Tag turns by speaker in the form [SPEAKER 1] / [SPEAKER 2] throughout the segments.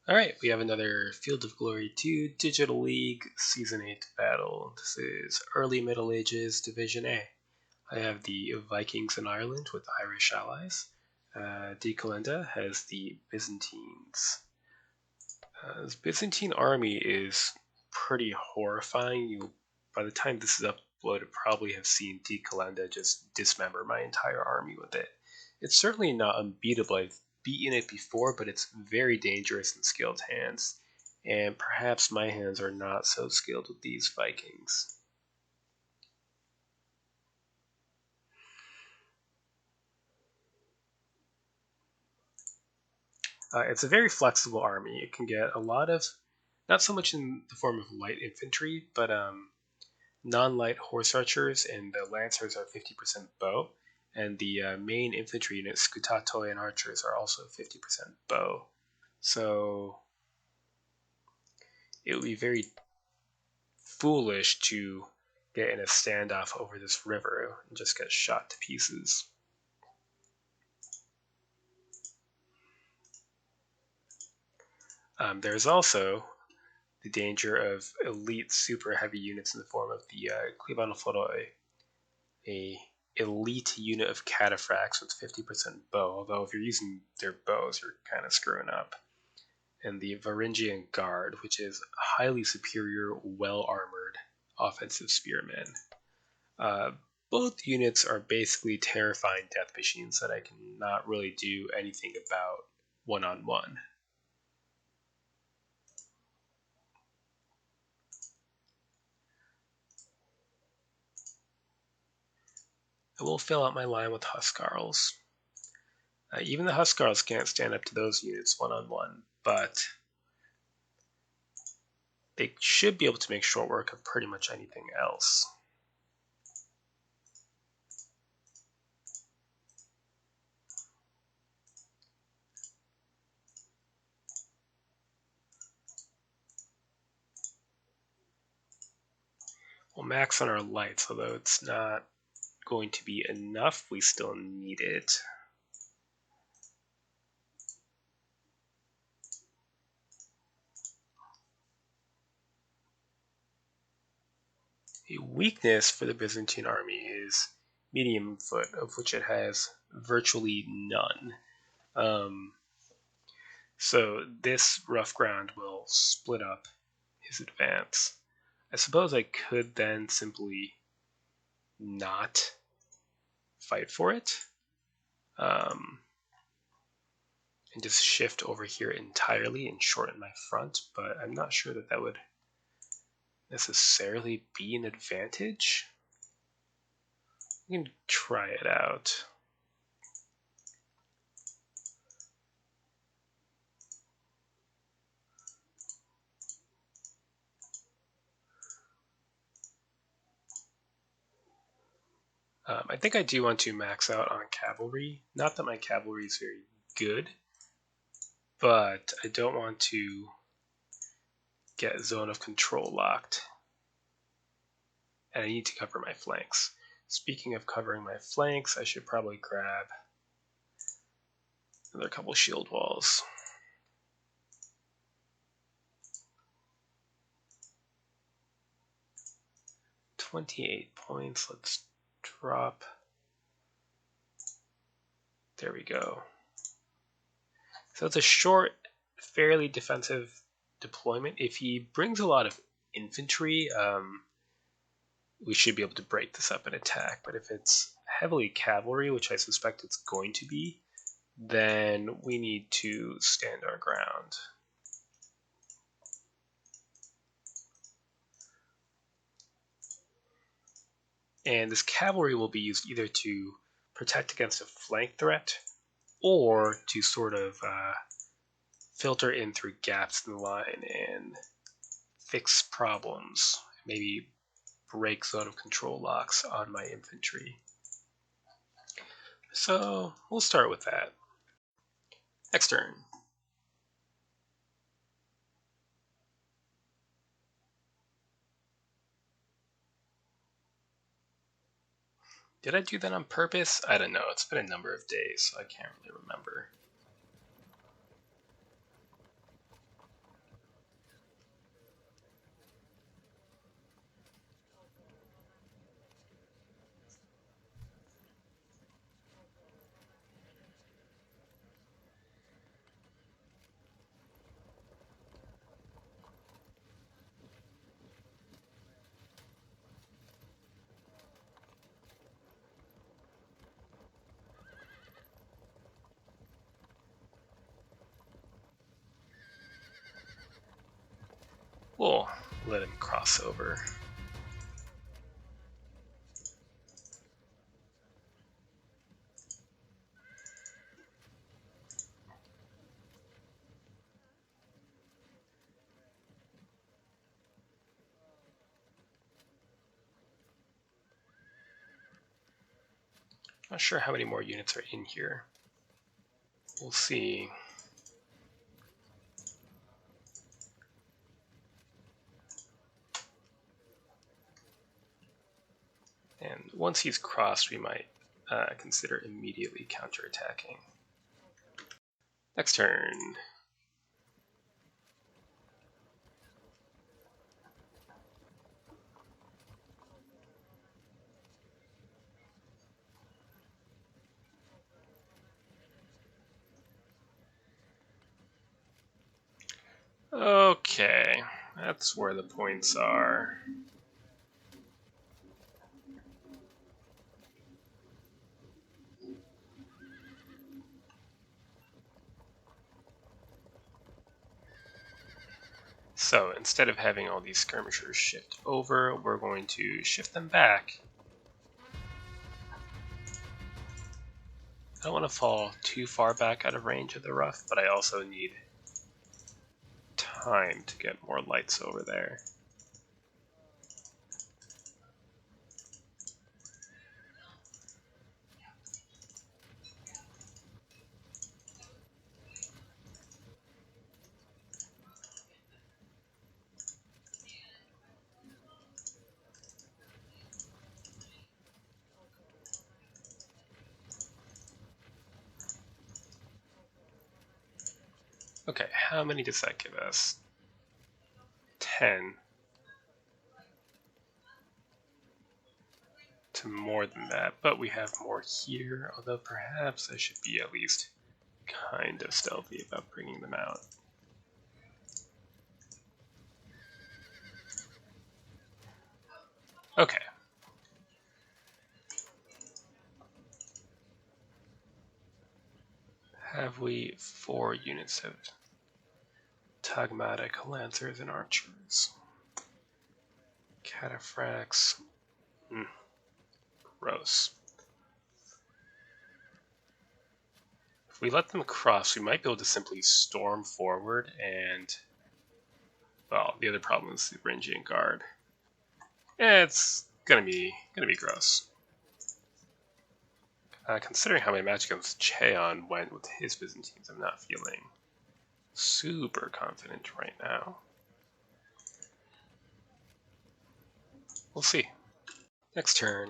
[SPEAKER 1] Alright, we have another Field of Glory 2 Digital League Season 8 battle. This is Early Middle Ages Division A. I have the Vikings in Ireland with Irish allies. D. Calenda has the Byzantines. This Byzantine army is pretty horrifying. By the time this is uploaded, probably have seen D. Calenda just dismember my entire army with it. It's certainly not unbeatable. I've beaten it before, but it's very dangerous in skilled hands, and perhaps my hands are not so skilled with these Vikings. It's a very flexible army. It can get a lot of, not so much in the form of light infantry, but non-light horse archers, and the lancers are 50% bow, and the main infantry units, scutatoi and archers, are also 50% bow. So it would be very foolish to get in a standoff over this river and just get shot to pieces. There's also the danger of elite super heavy units in the form of the Klibanophodoi, a elite unit of cataphracts with 50% bow, although if you're using their bows, you're kind of screwing up. And the Varangian Guard, which is highly superior, well-armored offensive spearmen. Both units are basically terrifying death machines that I cannot really do anything about one-on-one. I will fill out my line with Huskarls. Even the Huskarls can't stand up to those units one-on-one, but they should be able to make short work of pretty much anything else. We'll max on our lights, although it's not going to be enough. We still need it. A weakness for the Byzantine army is medium foot, of which it has virtually none. So this rough ground will split up his advance. I suppose I could then simply not fight for it, and just shift over here entirely and shorten my front, but I'm not sure that that would necessarily be an advantage. We can try it out. I think I do want to max out on cavalry. Not that my cavalry is very good, but I don't want to get zone of control locked. And I need to cover my flanks. Speaking of covering my flanks, I should probably grab another couple shield walls. $28 points. Let's drop. There we go. So it's a short, fairly defensive deployment. If he brings a lot of infantry, we should be able to break this up and attack. But if it's heavily cavalry, which I suspect it's going to be, then we need to stand our ground. And this cavalry will be used either to protect against a flank threat or to sort of filter in through gaps in the line and fix problems, maybe break zone of control locks on my infantry. So we'll start with that. Next turn. Did I do that on purpose? I don't know. It's been a number of days, so I can't really remember. let him cross over. Not sure how many more units are in here. We'll see. And once he's crossed, we might consider immediately counterattacking. Next turn. Okay, that's where the points are. So instead of having all these skirmishers shift over, we're going to shift them back. I don't want to fall too far back out of range of the rough, but I also need time to get more lights over there. Okay, how many does that give us? 10. To more than that, but we have more here, although perhaps I should be at least kind of stealthy about bringing them out. Okay. Have we 4 units of Tagmatic Lancers and Archers? Cataphracts. Gross. If we let them cross, we might be able to simply storm forward and, well, the other problem is the Varangian Guard. It's gonna be gross. Considering how my match against Cheon went with his Byzantines, I'm not feeling super confident right now. We'll see. Next turn.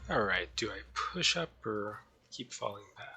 [SPEAKER 1] Alright, do I push up or keep falling back?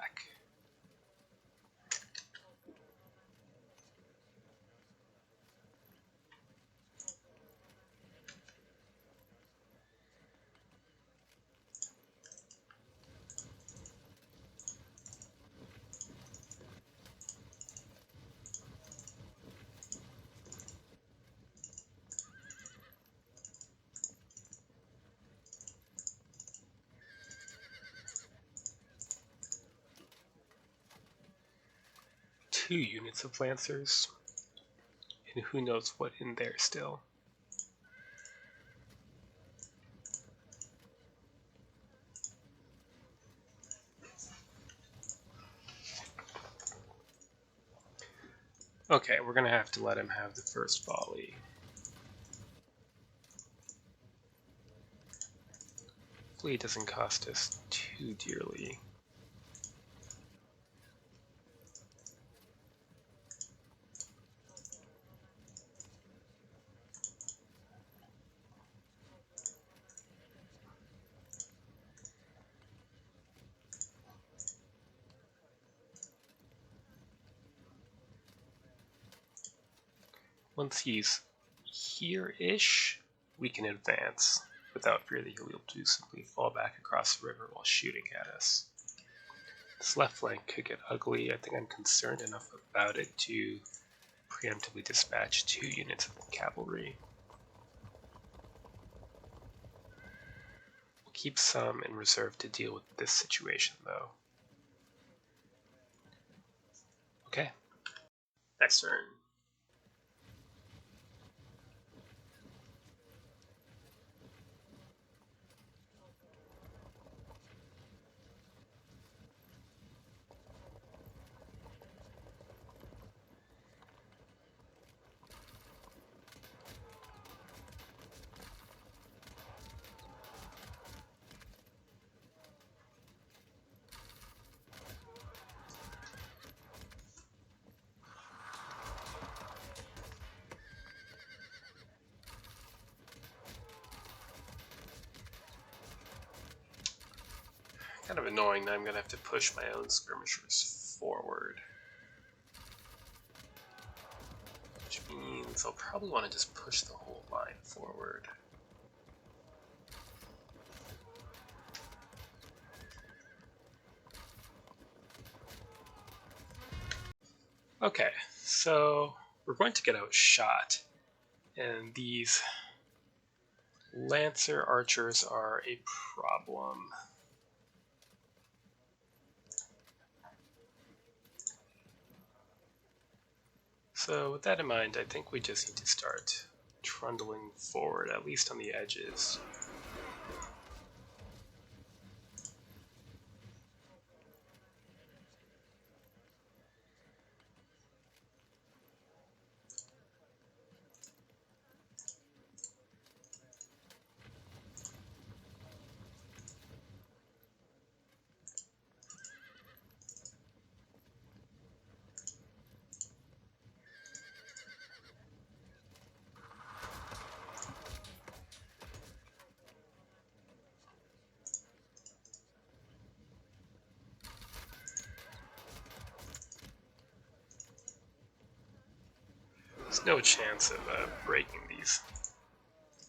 [SPEAKER 1] Two units of Lancers, and who knows what in there still. Okay, we're gonna have to let him have the first volley. Hopefully it doesn't cost us too dearly. Once he's here-ish, we can advance without fear that he'll be able to simply fall back across the river while shooting at us. This left flank could get ugly. I think I'm concerned enough about it to preemptively dispatch 2 units of cavalry. We'll keep some in reserve to deal with this situation, though. Okay, next turn. Kind of annoying that I'm going to have to push my own skirmishers forward. Which means I'll probably want to just push the whole line forward. Okay, so we're going to get outshot, and these Lancer archers are a problem. So with that in mind, I think we just need to start trundling forward, at least on the edges. There's no chance of breaking these.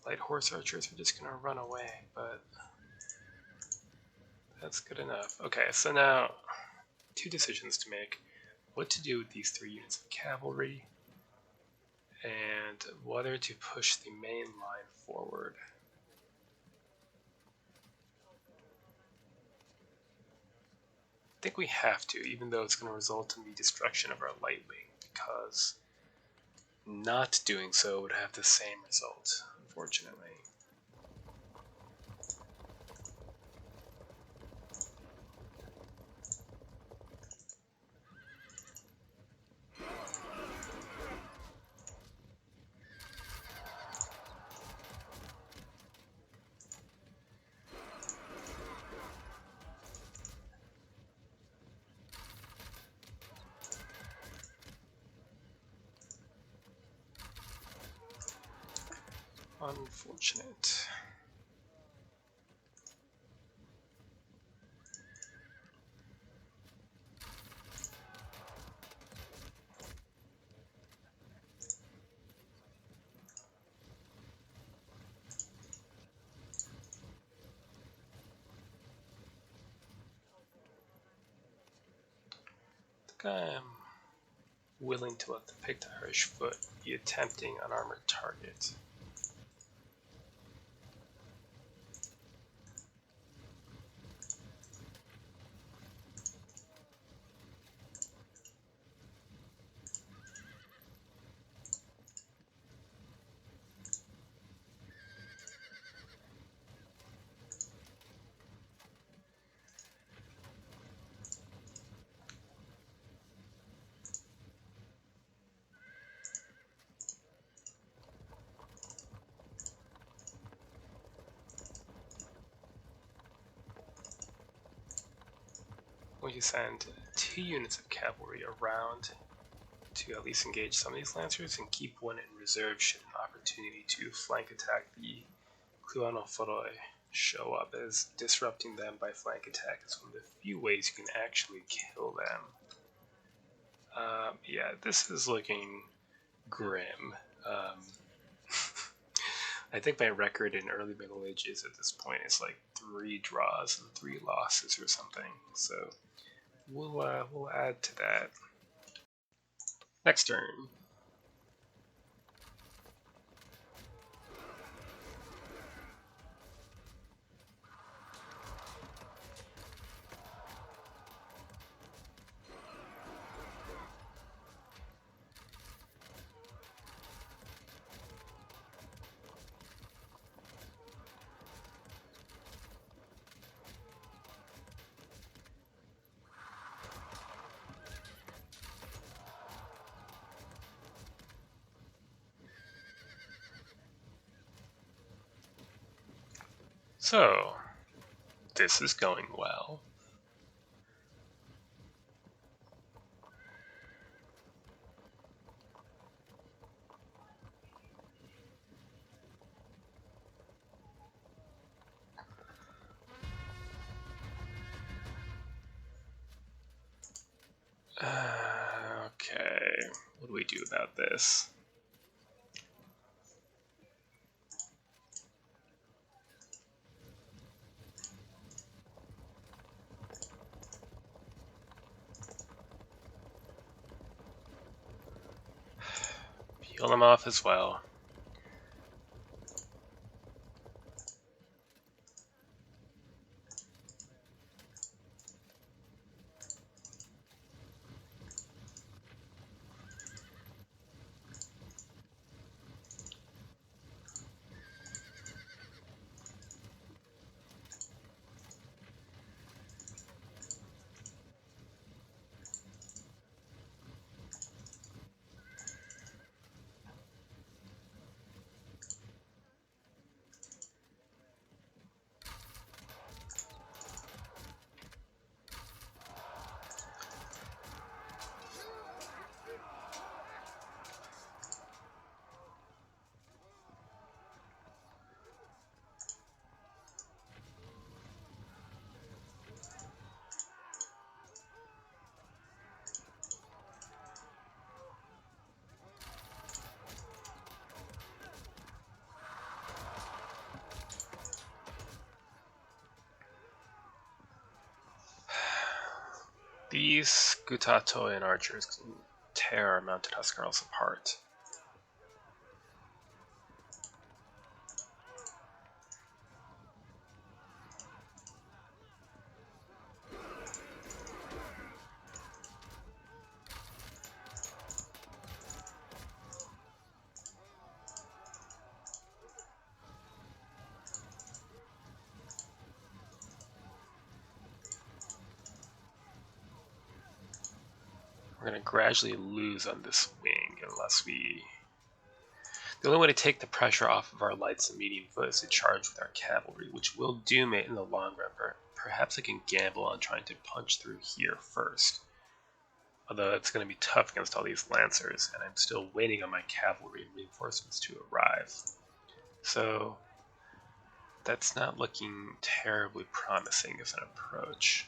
[SPEAKER 1] Light horse archers are just going to run away, but that's good enough. Okay, so now 2 decisions to make. What to do with these 3 units of cavalry, and whether to push the main line forward. I think we have to, even though it's going to result in the destruction of our light wing, because not doing so would have the same result, unfortunately. Unfortunate. I think I'm willing to let the picked Irish foot be a tempting unarmored target. going to send 2 units of cavalry around to at least engage some of these lancers and keep one in reserve should an opportunity to flank attack the Cluanophoroi show up, as disrupting them by flank attack is one of the few ways you can actually kill them. Yeah, this is looking grim. I think my record in early Middle Ages at this point is like 3 draws and 3 losses or something. So we'll add to that. Next turn. So, this is going well. Okay, what do we do about this? Peel them off as well. These Gutato and archers can tear our mounted Huscarls apart. We're going to gradually lose on this wing unless we... The only way to take the pressure off of our lights and medium foot is to charge with our cavalry, which will doom it in the long run. Perhaps I can gamble on trying to punch through here first. Although it's going to be tough against all these lancers, and I'm still waiting on my cavalry and reinforcements to arrive. So that's not looking terribly promising as an approach.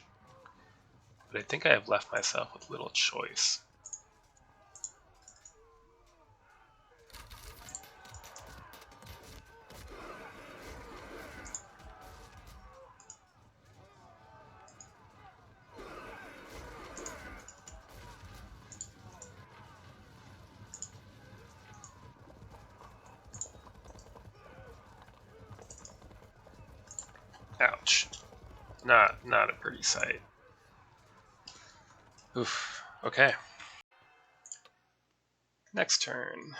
[SPEAKER 1] But I think I have left myself with little choice. Ouch. Not a pretty sight. Oof. Okay. Next turn.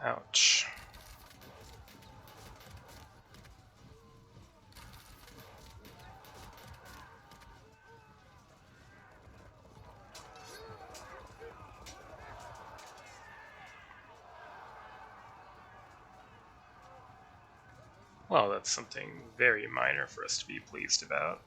[SPEAKER 1] Ouch. Well, that's something very minor for us to be pleased about.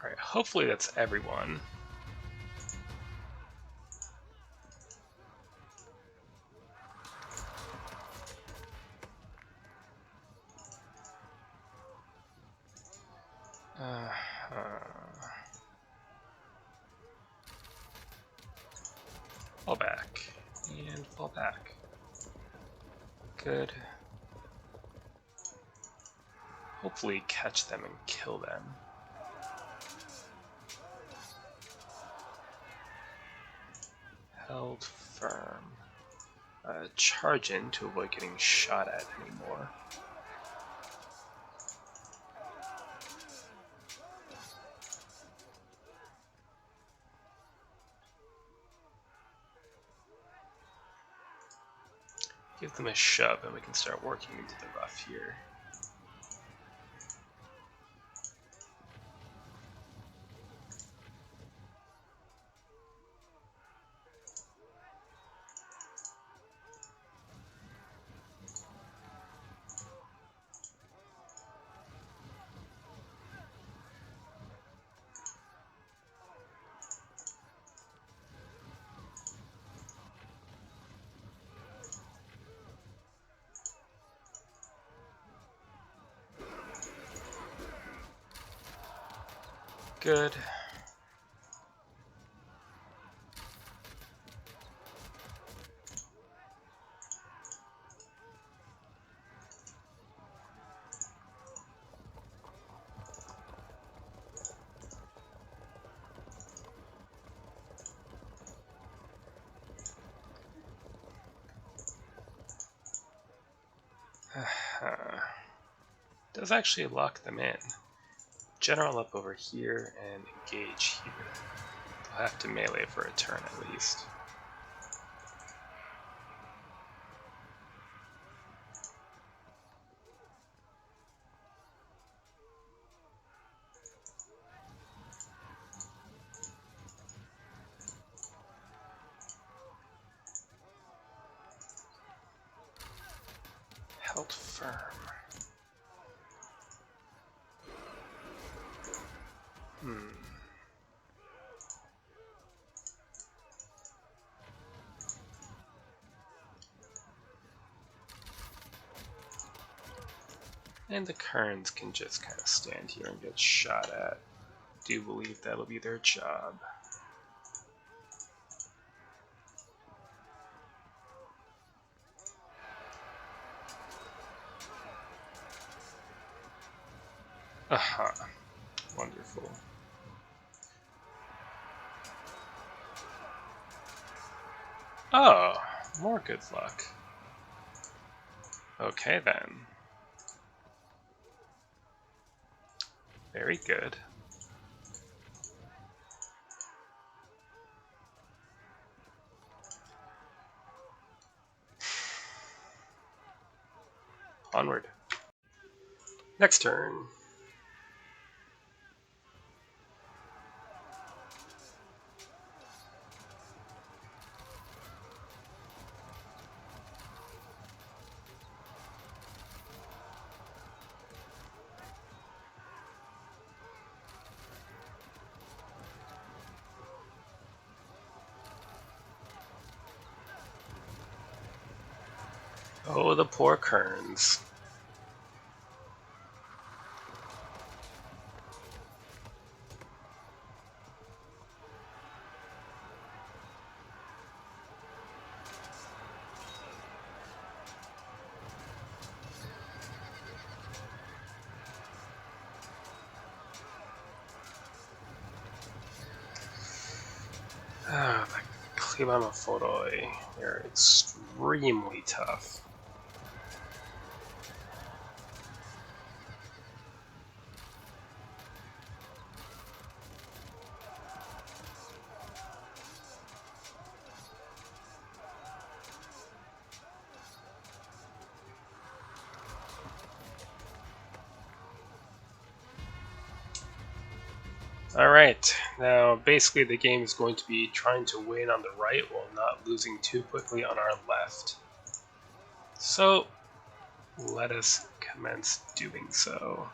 [SPEAKER 1] Alright, hopefully that's everyone. Fall back. And fall back. Good. Hopefully catch them and kill them. Held firm. Charge in to avoid getting shot at anymore. Give them a shove and we can start working into the rough here. Good. Does actually lock them in. General up over here and engage here. I'll have to melee for a turn at least. Held firm. And the Kerns can just kind of stand here and get shot at. Do believe that'll be their job. Aha. Wonderful. Oh, more good luck. Okay then. Very good. Onward. Next turn. Oh, the poor Kerns. Ah, the Klebanophoroi. They're extremely tough. Alright, now basically the game is going to be trying to win on the right while not losing too quickly on our left. So, let us commence doing so.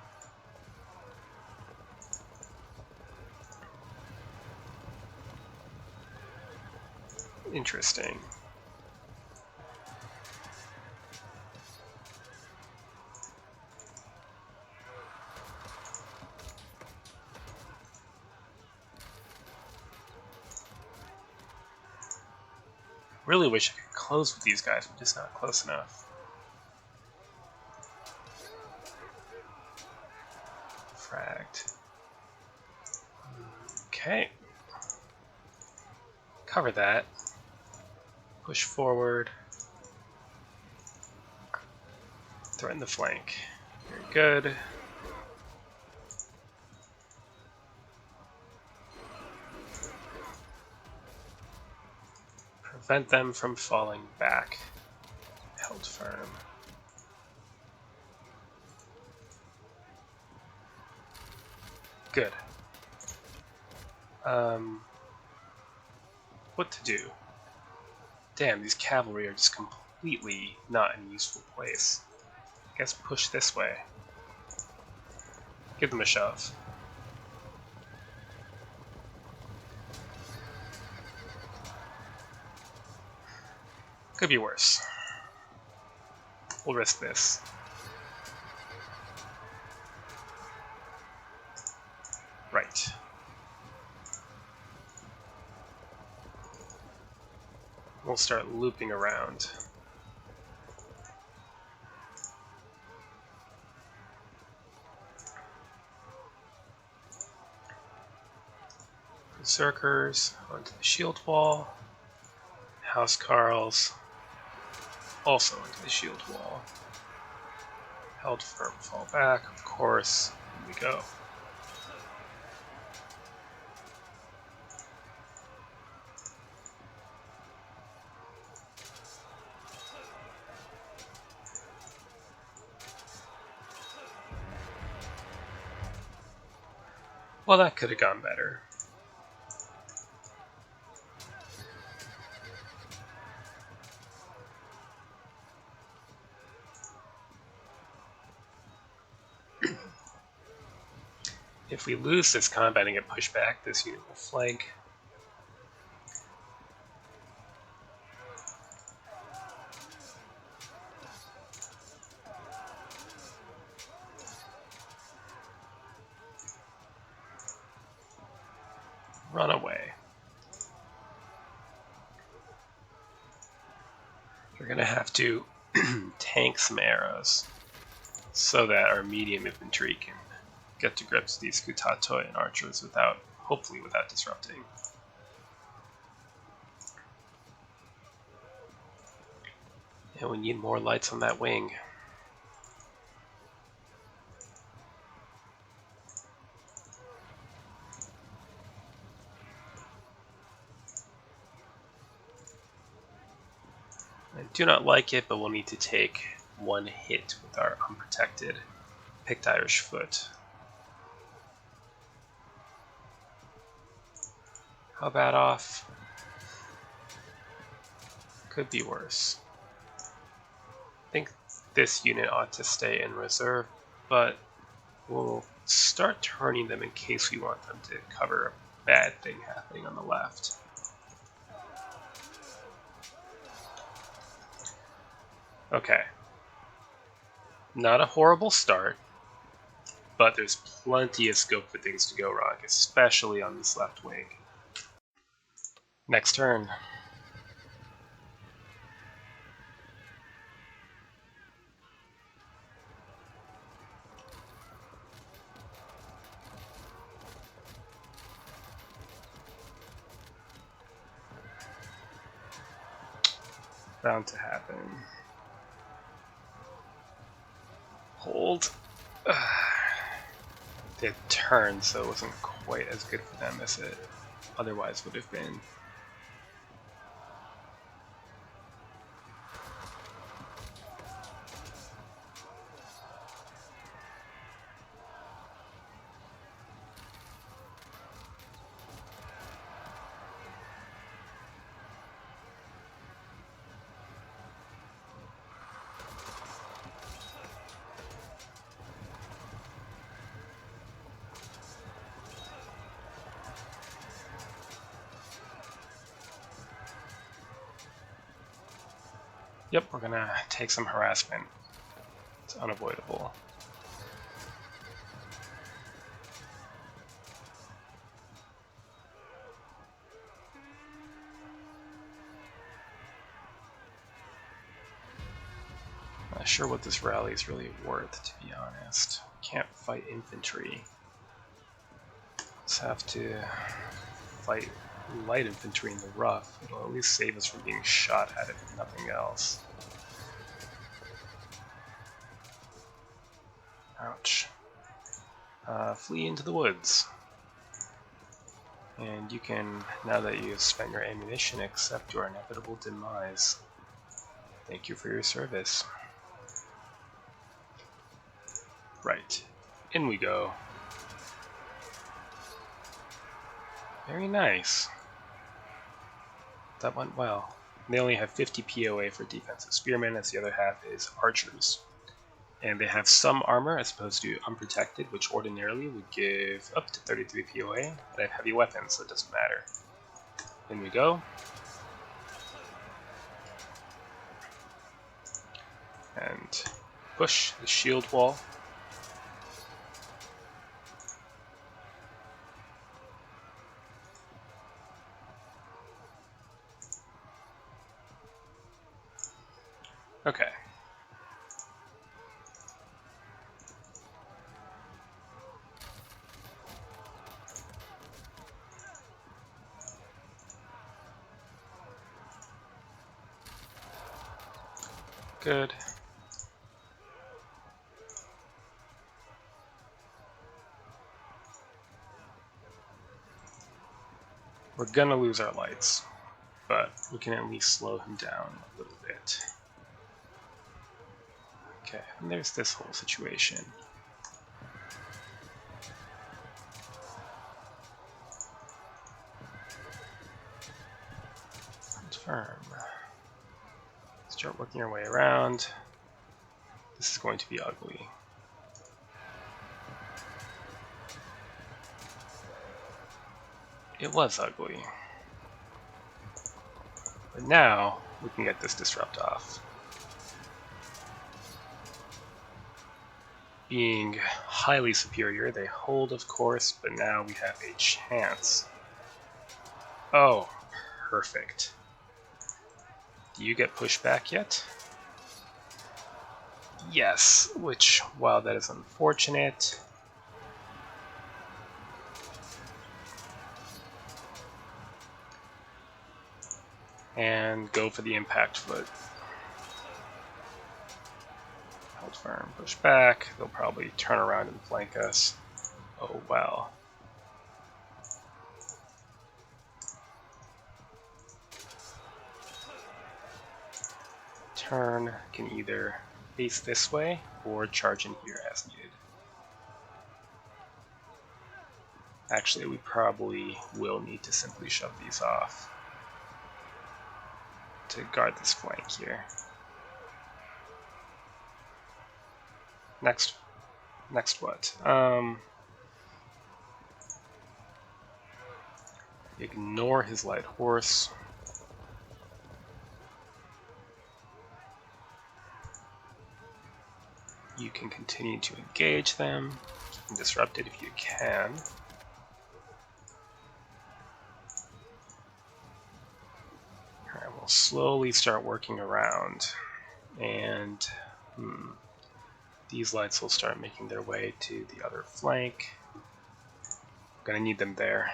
[SPEAKER 1] Interesting. Really wish I could close with these guys, but just not close enough. Fragged. Okay. Cover that. Push forward. Threaten the flank. Very good. Prevent them from falling back. Held firm. Good. What to do? Damn, these cavalry are just completely not in a useful place. I guess push this way. Give them a shove. Could be worse. We'll risk this. Right. We'll start looping around. Berserkers onto the shield wall. Housecarls also onto the shield wall. Held firm, fall back, of course. Here we go. Well, that could have gone better. If we lose this combat and get pushed back, this unit will flank. Run away. We're going to have to tank some arrows so that our medium infantry can get to grips with these Skutatoi and archers hopefully without disrupting. And we need more lights on that wing. I do not like it, but we'll need to take one hit with our unprotected picked Irish foot. How about off? Could be worse. I think this unit ought to stay in reserve, but we'll start turning them in case we want them to cover a bad thing happening on the left. Okay. Not a horrible start, but there's plenty of scope for things to go wrong, especially on this left wing. Next turn. Bound to happen. Hold. They turned, so it wasn't quite as good for them as it otherwise would have been. Yep, we're gonna take some harassment. It's unavoidable. Not sure what this rally is really worth, to be honest. Can't fight infantry. Just have to fight light infantry in the rough. It'll at least save us from being shot at if nothing else. Ouch. Flee into the woods. And you can, now that you've spent your ammunition, accept your inevitable demise. Thank you for your service. Right. In we go. Very nice. That went well. They only have 50 POA for defensive spearmen, as the other half is archers. And they have some armor as opposed to unprotected, which ordinarily would give up to 33 POA, but I have heavy weapons, so it doesn't matter. In we go. And push the shield wall. Okay. Good. We're gonna lose our lights, but we can at least slow him down a little bit. Okay, and there's this whole situation. Confirm. Start working our way around. This is going to be ugly. It was ugly. But now we can get this disrupt off. Being highly superior, they hold, of course, but now we have a chance. Oh, perfect. Do you get pushed back yet? Yes, which, while that is unfortunate, and go for the impact foot. Hold firm, push back. They'll probably turn around and flank us. Oh well. Turn can either face this way or charge in here as needed. Actually, we probably will need to simply shove these off to guard this flank here. Next what? Ignore his light horse. You can continue to engage them. You can disrupt it if you can. Alright, we'll slowly start working around. And these lights will start making their way to the other flank. I'm gonna need them there.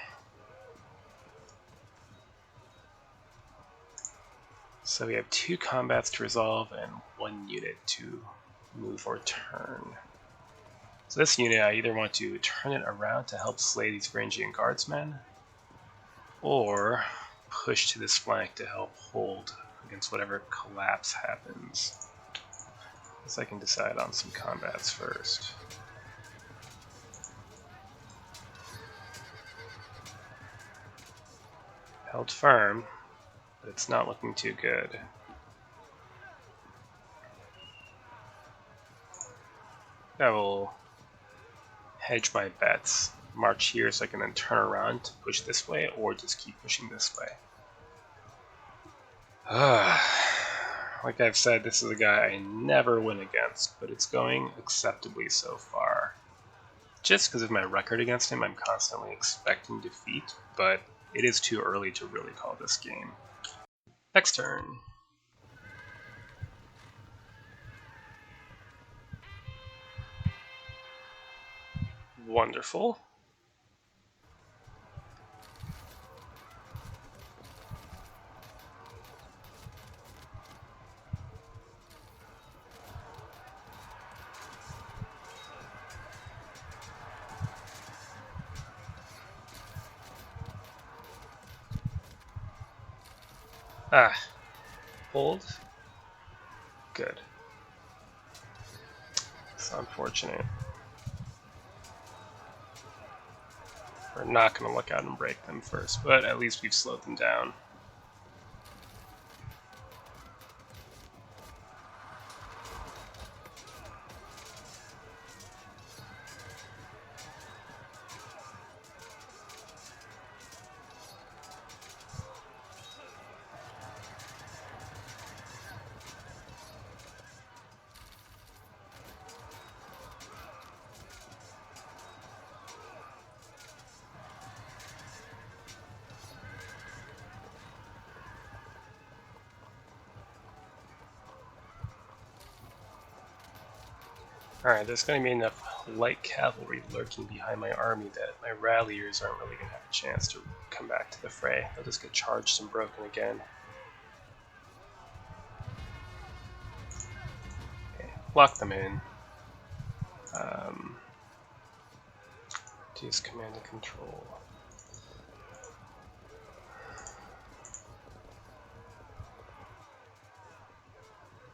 [SPEAKER 1] So we have 2 combats to resolve and 1 unit to move or turn. So this unit, I either want to turn it around to help slay these Varangian guardsmen, or push to this flank to help hold against whatever collapse happens. Guess I can decide on some combats first. Held firm, but it's not looking too good. I will hedge my bets. March here so I can then turn around to push this way, or just keep pushing this way. like I've said, this is a guy I never win against, but it's going acceptably so far. Just because of my record against him, I'm constantly expecting defeat, but it is too early to really call this game. Next turn. Wonderful. Ah, hold. Good. It's unfortunate. We're not going to look out and break them first, but at least we've slowed them down. Alright, there's going to be enough light cavalry lurking behind my army that my ralliers aren't really going to have a chance to come back to the fray. They'll just get charged and broken again. Okay, lock them in. Use command and control.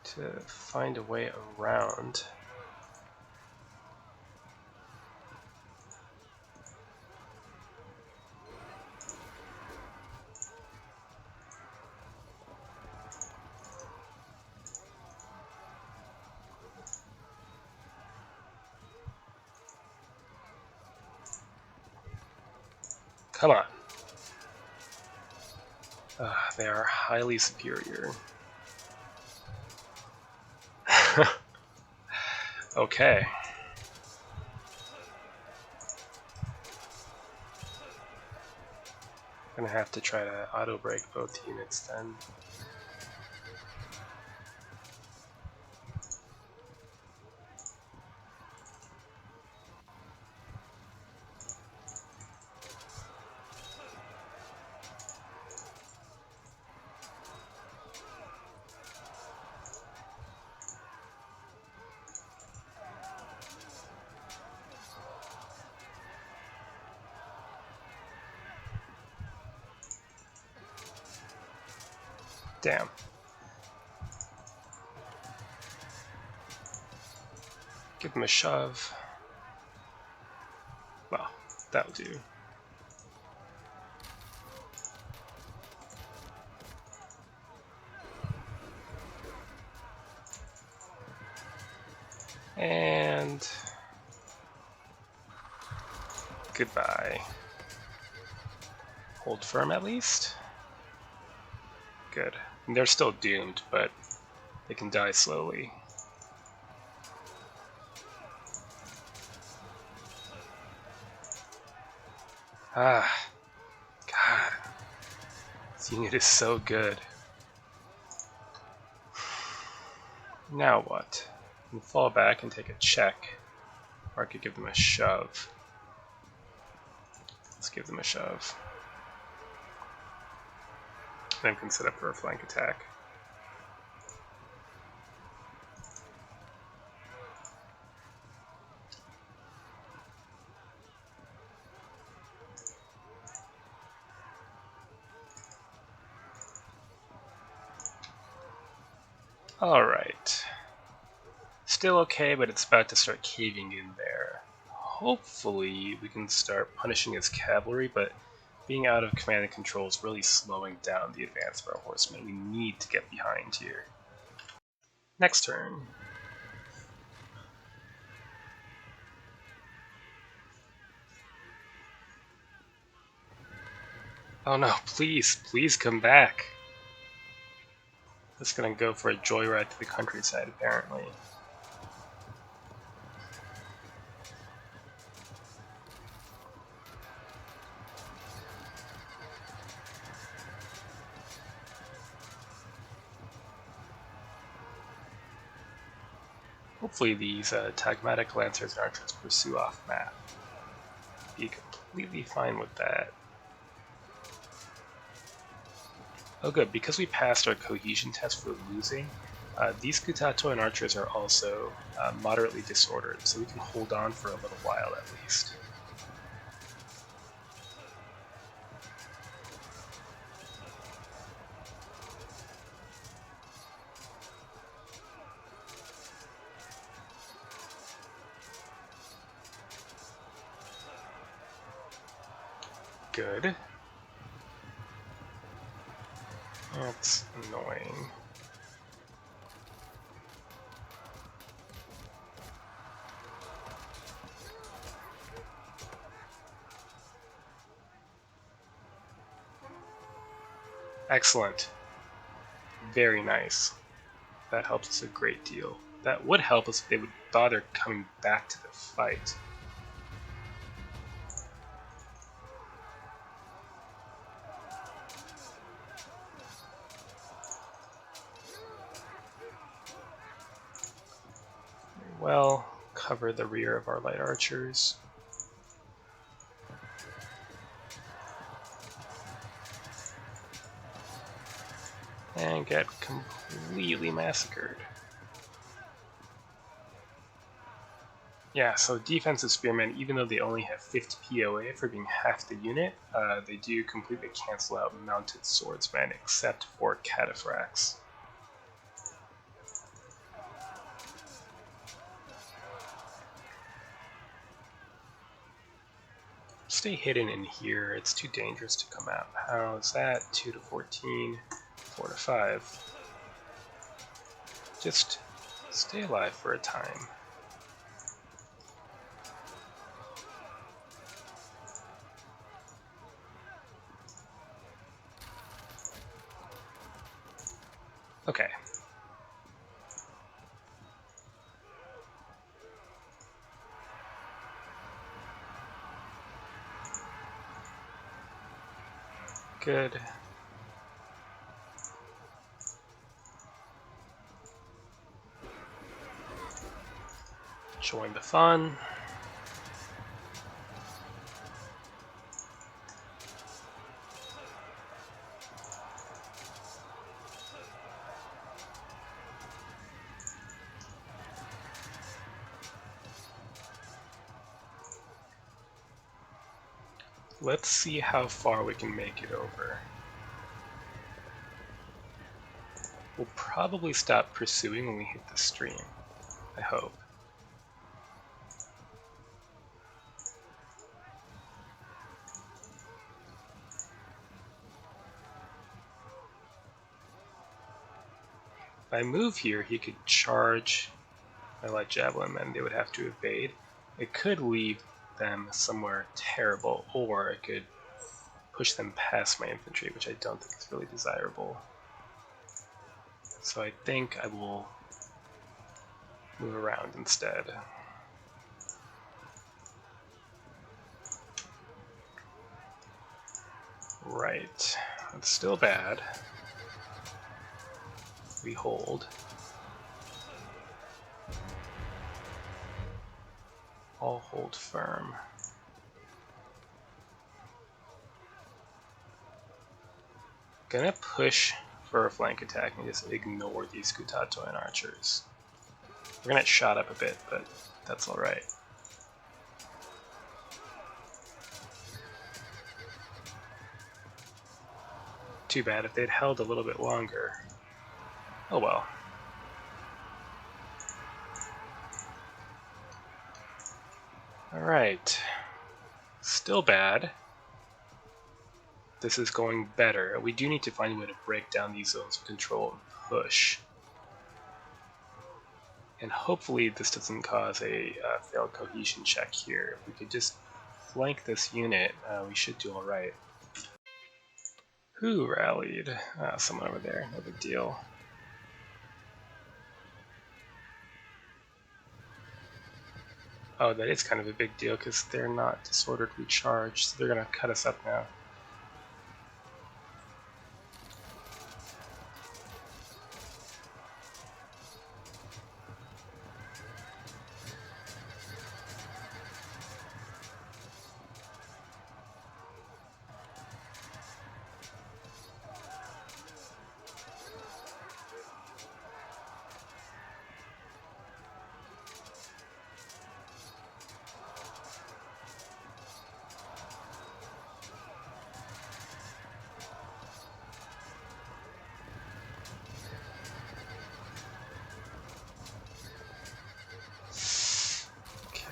[SPEAKER 1] To find a way around. Come on. They are highly superior. Okay. I'm gonna have to try to auto break both units then. Damn. Give him a shove. Well, that'll do. And goodbye. Hold firm at least. Good. And they're still doomed, but they can die slowly. Ah, God. This unit is so good. Now what? I can fall back and take a check, or I could give them a shove. Let's give them a shove. Then can set up for a flank attack. Alright. Still okay, but it's about to start caving in there. Hopefully we can start punishing his cavalry, but being out of command and control is really slowing down the advance of our horsemen. We need to get behind here. Next turn. Oh no, please, please come back. Just gonna go for a joyride to the countryside, apparently. Hopefully these Tagmatic Lancers and Archers pursue off map. Be completely fine with that. Oh good, because we passed our cohesion test for losing, these Kutato and Archers are also moderately disordered, so we can hold on for a little while at least. Good. That's annoying. Excellent. Very nice. That helps us a great deal. That would help us if they would bother coming back to the fight. Well, cover the rear of our light archers. And get completely massacred. Yeah, so defensive spearmen, even though they only have 50 POA for being half the unit, they do completely cancel out mounted swordsmen except for cataphracts. Stay hidden in here, it's too dangerous to come out. How's that? 2 to 14, 4 to 5. Just stay alive for a time. Okay. Good. Join the fun. Let's see how far we can make it over. We'll probably stop pursuing when we hit the stream, I hope. If I move here, he could charge my light javelin, and they would have to evade. It could leave them somewhere terrible, or it could push them past my infantry, which I don't think is really desirable. So I think I will move around instead. Right, it's still bad. We hold. All hold firm. Gonna push for a flank attack and just ignore these Kutato and archers. We're gonna get shot up a bit, but that's alright. Too bad if they'd held a little bit longer. Oh well. Alright. Still bad. This is going better. We do need to find a way to break down these zones of control and push. And hopefully this doesn't cause a failed cohesion check here. If we could just flank this unit, we should do alright. Who rallied? Someone over there, no big deal. Oh, that is kind of a big deal because they're not disorderedly charged, so they're going to cut us up now.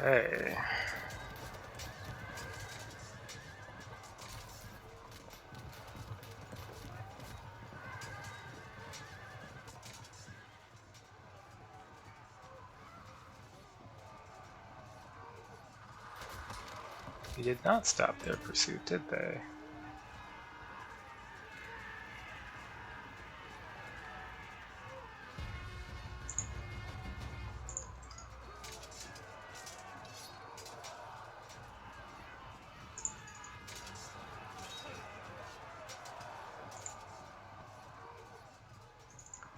[SPEAKER 1] Okay. They did not stop their pursuit, did they?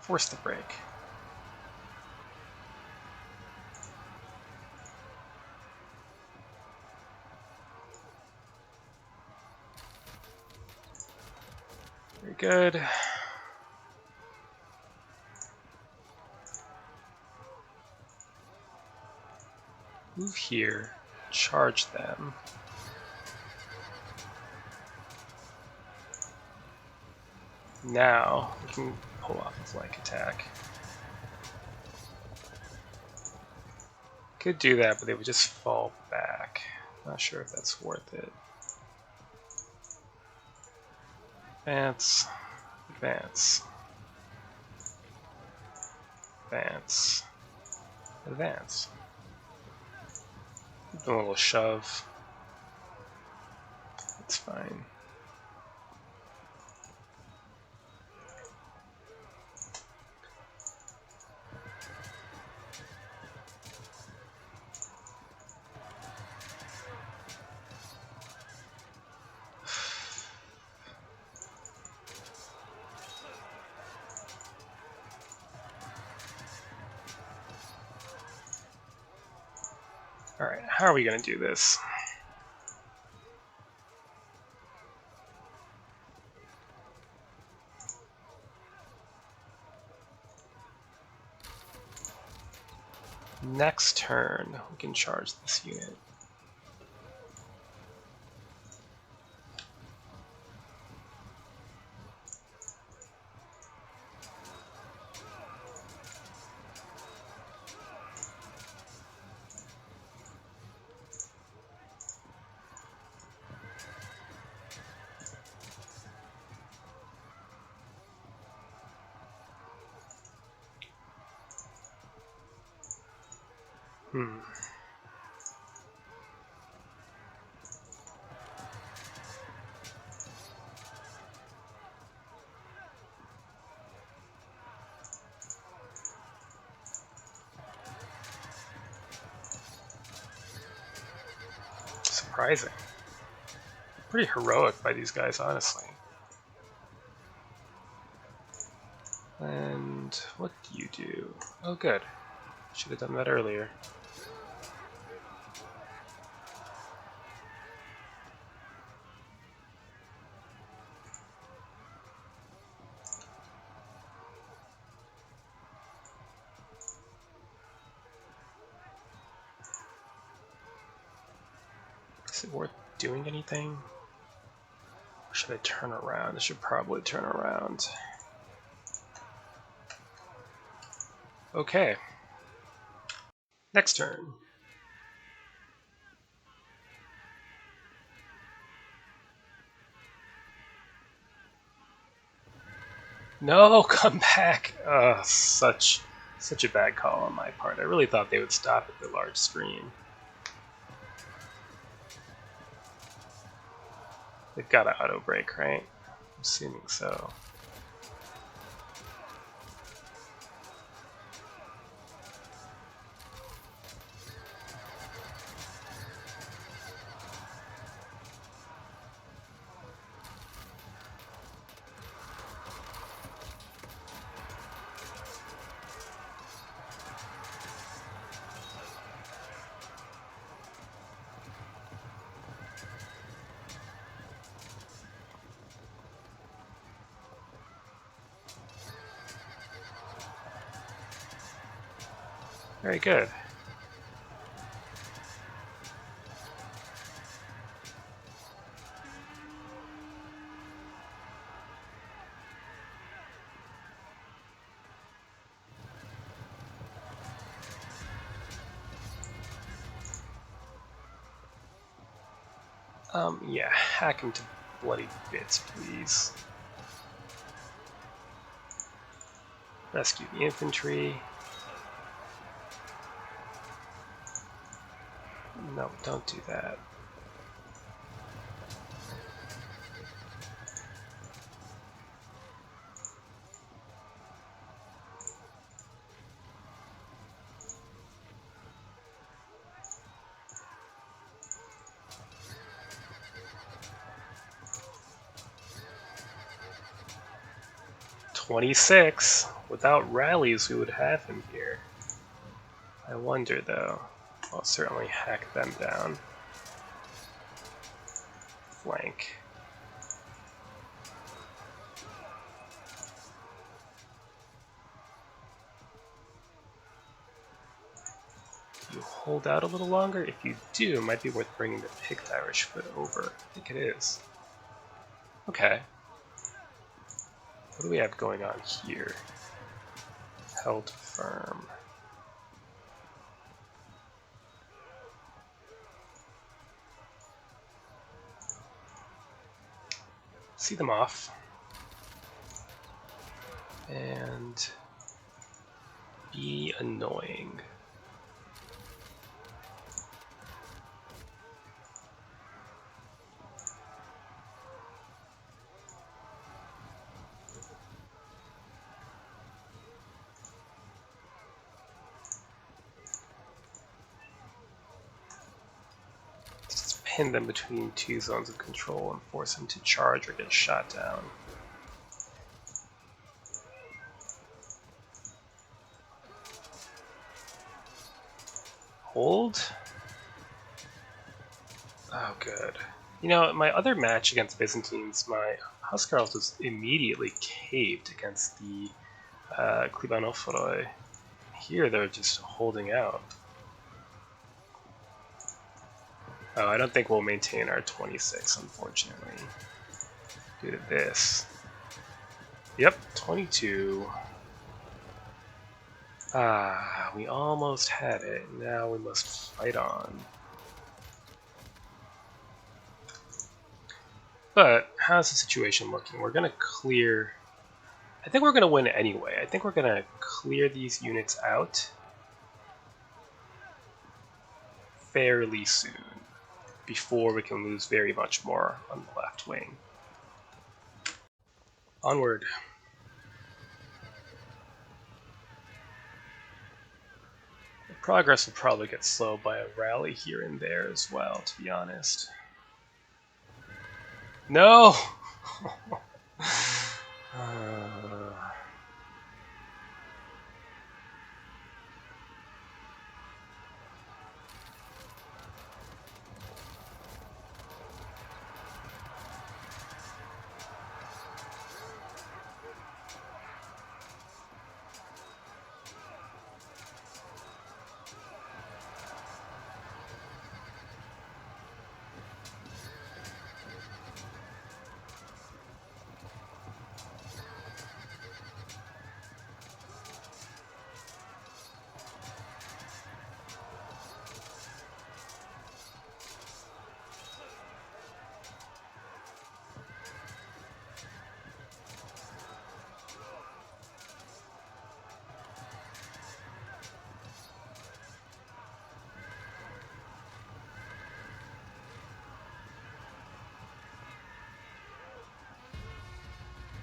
[SPEAKER 1] Force the break. Very good. Move here. Charge them. Now we can pull off a flank attack. Could do that, but they would just fall back. Not sure if that's worth it. Advance. Advance. Advance. Advance. A little shove. That's fine. Alright, how are we going to do this? Next turn, we can charge this unit. Surprising. Pretty heroic by these guys, honestly. And what do you do? Oh, good. Should have done that earlier. Is it worth doing anything? Or should I turn around? I should probably turn around. Okay. Next turn. No, come back! Such a bad call on my part. I really thought they would stop at the large screen. They've got to auto brake, right? I'm assuming so. Very good. Yeah, hack him to bloody bits, please. Rescue the infantry. No, don't do that. "26. Without rallies, we would have him here. I wonder, though. I'll certainly hack them down. Flank. You hold out a little longer? If you do, it might be worth bringing the picked Irish foot over. I think it is. Okay. What do we have going on here? Held firm. See them off. And be annoying. Just pin them between two zones of control and force them to charge or get shot down. Hold? Oh, good. You know, my other match against Byzantines, my Huscarls was immediately caved against the Klebanophoroi. Here they're just holding out. Oh, I don't think we'll maintain our 26, unfortunately, due to this. Yep, 22. Ah, we almost had it. Now we must fight on. But how's the situation looking? We're going to clear... I think we're going to win anyway. I think we're going to clear these units out fairly soon before we can lose very much more on the left wing. Onward. The progress will probably get slowed by a rally here and there as well, to be honest. No!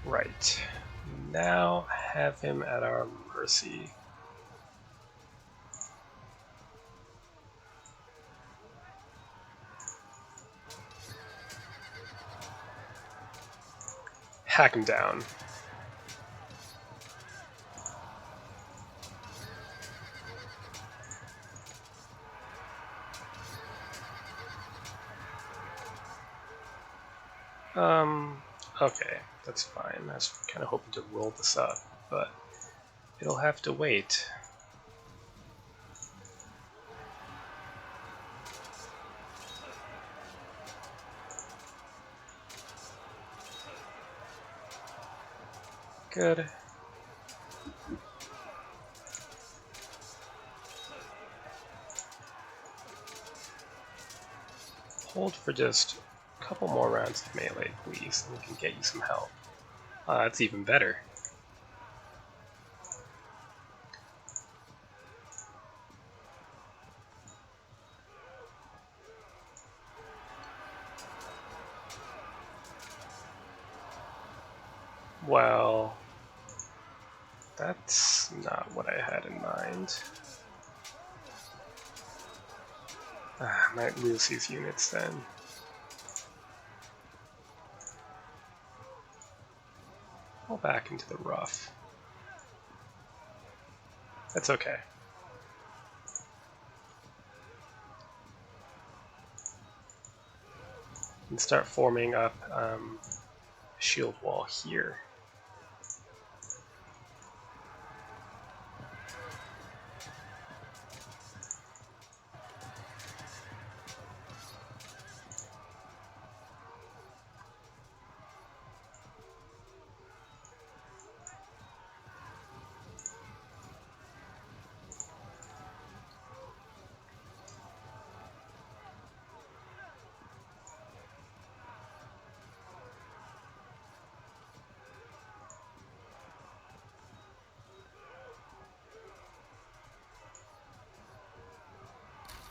[SPEAKER 1] Right. Now have him at our mercy. Hack him down. Okay, that's fine. I was kind of hoping to roll this up, but it'll have to wait. Good. Hold for just a couple more rounds of melee, please, and we can get you some help. That's even better. Well, that's not what I had in mind. I might lose these units then. Fall back into the rough. That's okay. And start forming up a shield wall here.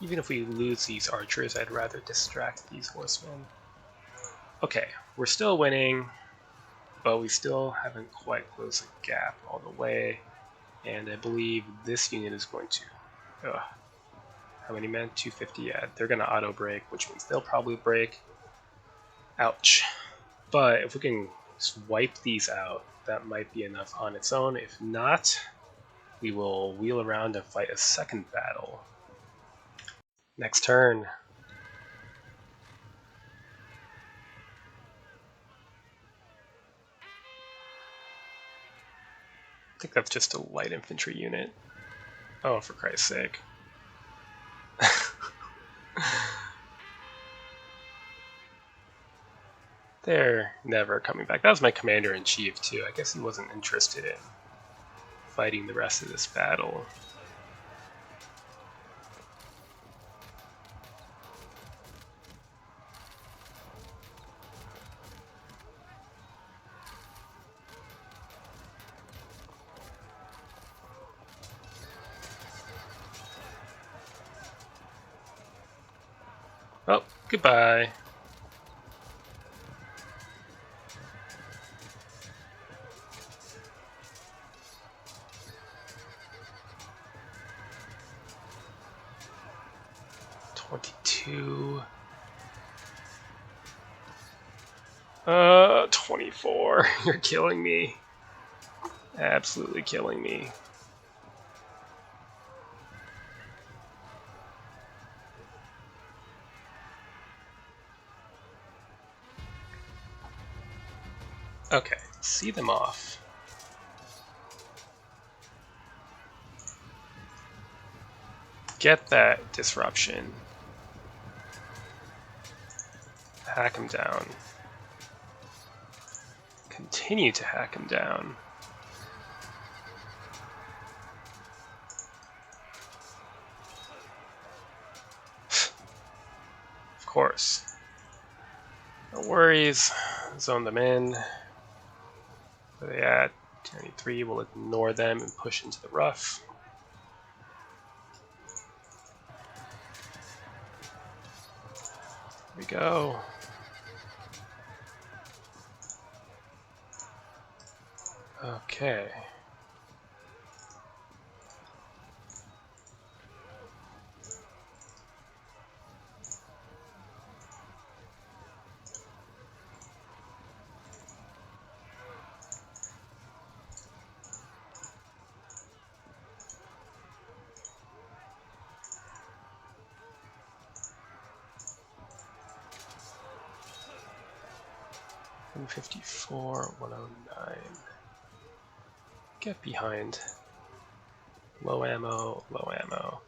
[SPEAKER 1] Even if we lose these archers, I'd rather distract these horsemen. Okay, we're still winning, but we still haven't quite closed the gap all the way, and I believe this unit is going to... how many men? 250, yeah. They're going to auto-break, which means they'll probably break. Ouch. But if we can just wipe these out, that might be enough on its own. If not, we will wheel around and fight a second battle. Next turn. I think that's just a light infantry unit. Oh, for Christ's sake. They're never coming back. That was my commander-in-chief, too. I guess he wasn't interested in fighting the rest of this battle. Oh, goodbye. $22. 24. You're killing me. Absolutely killing me. Okay, see them off. Get that disruption. Hack them down. Continue to hack them down. Of course. No worries. Zone them in. Where they at? 23. We'll ignore them and push into the rough. Here we go. Okay. $154, 109. Get behind. Low ammo, low ammo.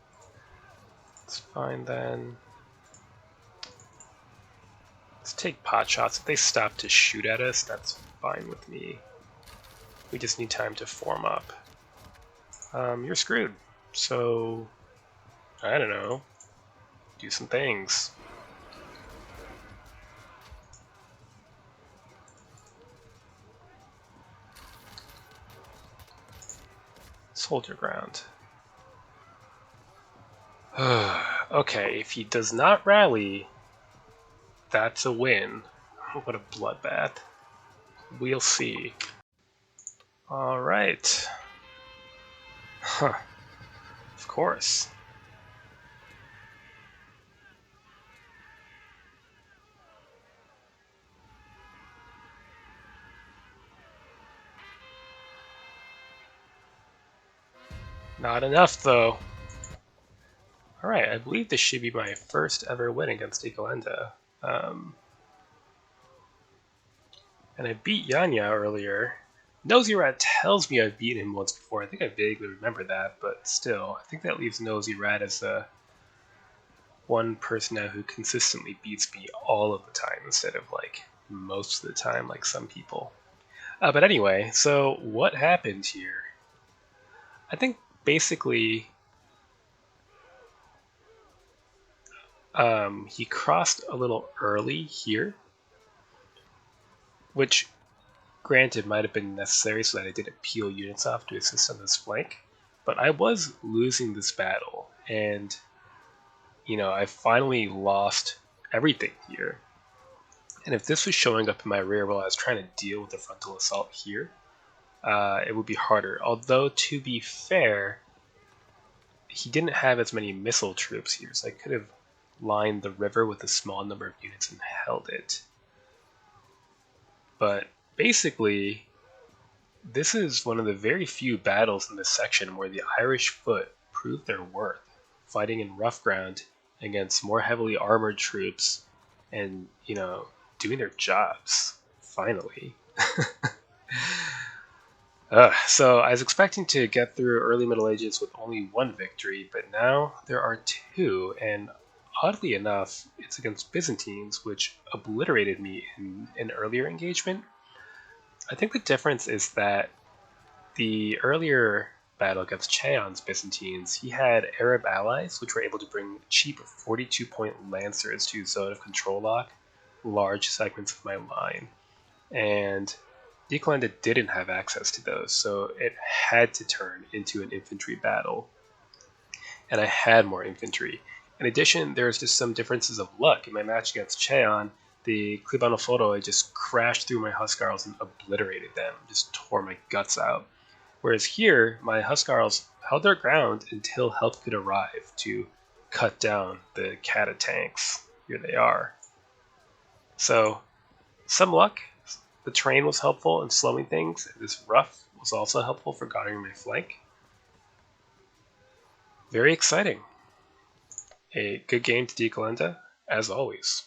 [SPEAKER 1] It's fine then. Let's take pot shots. If they stop to shoot at us, that's fine with me. We just need time to form up. You're screwed. So, I don't know. Do some things. Let's hold your ground. Okay, if he does not rally, that's a win. What a bloodbath. We'll see. Alright. Huh. Of course. Not enough, though. Alright, I believe this should be my first ever win against Ikolenda. And I beat Yanya earlier. Nosy Rat tells me I've beaten him once before. I think I vaguely remember that, but still, I think that leaves Nosy Rat as the one person now who consistently beats me all of the time instead of like most of the time like some people. But anyway, so what happened here? I think basically he crossed a little early here, which granted might have been necessary so that I didn't peel units off to assist on this flank, but I was losing this battle, and I finally lost everything here. And if this was showing up in my rear while I was trying to deal with the frontal assault here, it would be harder. Although, to be fair, he didn't have as many missile troops here, so I could have lined the river with a small number of units and held it. But basically, this is one of the very few battles in this section where the Irish foot proved their worth, fighting in rough ground against more heavily armored troops and, doing their jobs, finally. So I was expecting to get through early Middle Ages with only one victory, but now there are two, and oddly enough, it's against Byzantines, which obliterated me in an earlier engagement. I think the difference is that the earlier battle against Cheon's Byzantines, he had Arab allies, which were able to bring cheap 42-point lancers to zone of control lock large segments of my line. And Ikolenda didn't have access to those, so it had to turn into an infantry battle. And I had more infantry. In addition, there's just some differences of luck. In my match against Cheon, the Klebanophoro, I just crashed through my Huskarls and obliterated them, just tore my guts out. Whereas here, my Huskarls held their ground until help could arrive to cut down the Kata tanks. Here they are. So, some luck. The terrain was helpful in slowing things. This rough was also helpful for guarding my flank. Very exciting. A good game to Ikolenda, as always.